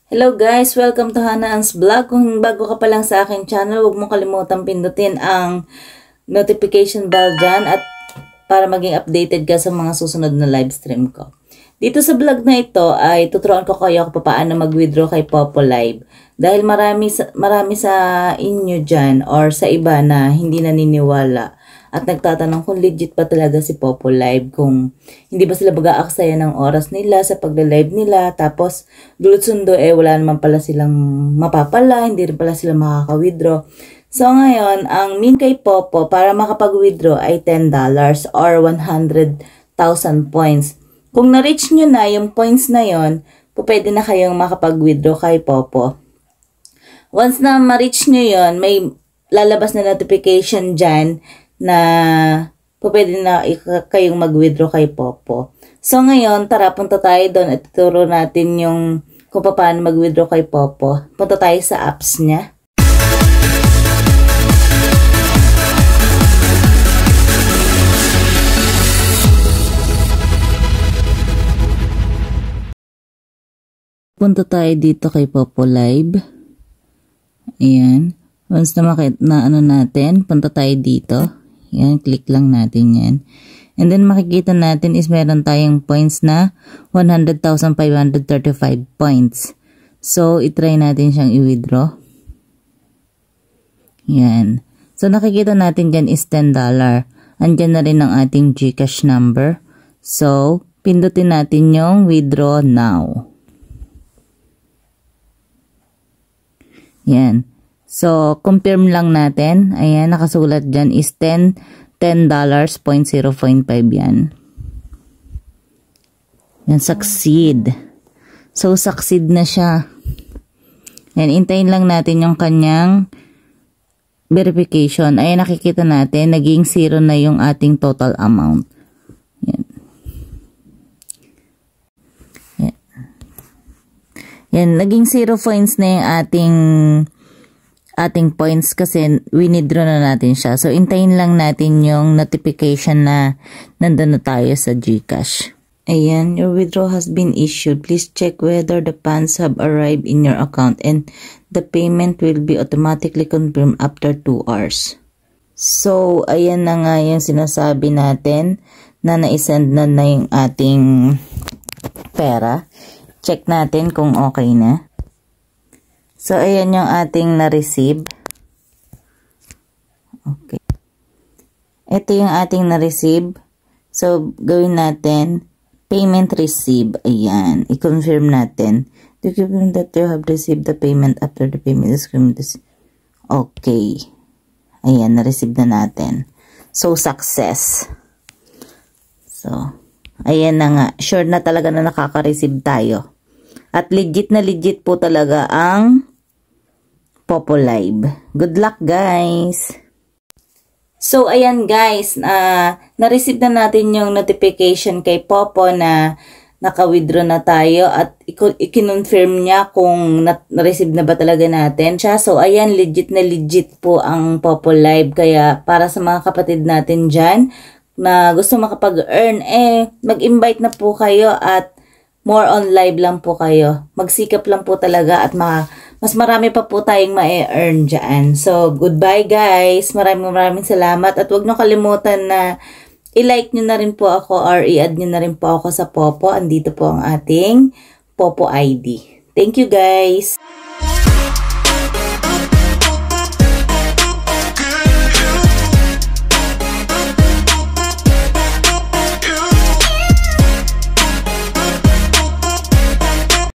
Hello guys! Welcome to Hana's Vlog. Kung bago ka pa lang sa aking channel, huwag mo kalimutang pindutin ang notification bell dyan at para maging updated ka sa mga susunod na live stream ko. Dito sa vlog na ito ay tuturuan ko kayo kung paano mag-withdraw kay Popo Live. Dahil marami sa inyo dyan or sa iba na hindi naniniwala at nagtatanong kung legit ba talaga si Popo Live, kung hindi ba sila mag-aaksaya ng oras nila sa pagla-live nila, tapos dulot-sundo wala naman pala silang mapapala, hindi rin pala sila makaka-withdraw. So ngayon, ang min kay Popo para makapag-withdraw ay $10 or 100,000 points. Kung na-reach nyo na yung points na yon, pwede na kayong makapag-withdraw kay Popo. Once na ma-reach nyo yon, may lalabas na notification dyan na pwede na kayong mag-withdraw kay Popo. So ngayon, tara punta tayo doon at tuturo natin yung kung paano mag-withdraw kay Popo. Punta tayo sa apps niya. Punta tayo dito kay Popo Live. Ayan. Once na natin, punta tayo dito. Yan, click lang natin yan. And then makikita natin is meron tayong points na 100,535 points. So, itry natin siyang i-withdraw. Yan. So, nakikita natin dyan is $10. Andyan na rin ang ating GCash number. So, pindutin natin yung withdraw now. Yan. So, confirm lang natin. Ayan, nakasulat dyan is $10.05 yan. Yan, succeed. So, succeed na siya. Yan, intayin lang natin yung kanyang verification. Ayan, nakikita natin, naging 0 na yung ating total amount. Yan. Yan. Yan, naging 0 points na yung ating points kasi winidraw na natin siya. So, intayin lang natin yung notification na nandun na tayo sa GCash. Ayan, your withdrawal has been issued. Please check whether the funds have arrived in your account and the payment will be automatically confirmed after 2 hours. So, ayan na nga yung sinasabi natin na na-send na yung ating pera. Check natin kung okay na. So, ayan yung ating na-receive. Okay. Ito yung ating na-receive. So, gawin natin, payment receive. Ayan. I-confirm natin. To confirm that you have received the payment after the payment is confirmed. Okay. Ayan, na-receive na natin. So, success. So, ayan na nga. Sure na talaga na nakaka-receive tayo. At legit na legit po talaga ang Popo Live. Good luck guys! So ayan guys, na-receive na natin yung notification kay Popo na naka-withdraw na tayo at i-confirm niya kung na-receive na ba talaga natin siya. So ayan, legit na legit po ang Popo Live. Kaya para sa mga kapatid natin dyan na gusto makapag-earn, mag-invite na po kayo at more on live lang po kayo. Magsikap lang po talaga at mas marami pa po tayong ma-earn dyan. So, goodbye guys. Maraming salamat. At huwag nyo kalimutan na i-like nyo na rin po ako or i-add nyo na rin po ako sa Popo. Andito po ang ating Popo ID. Thank you guys.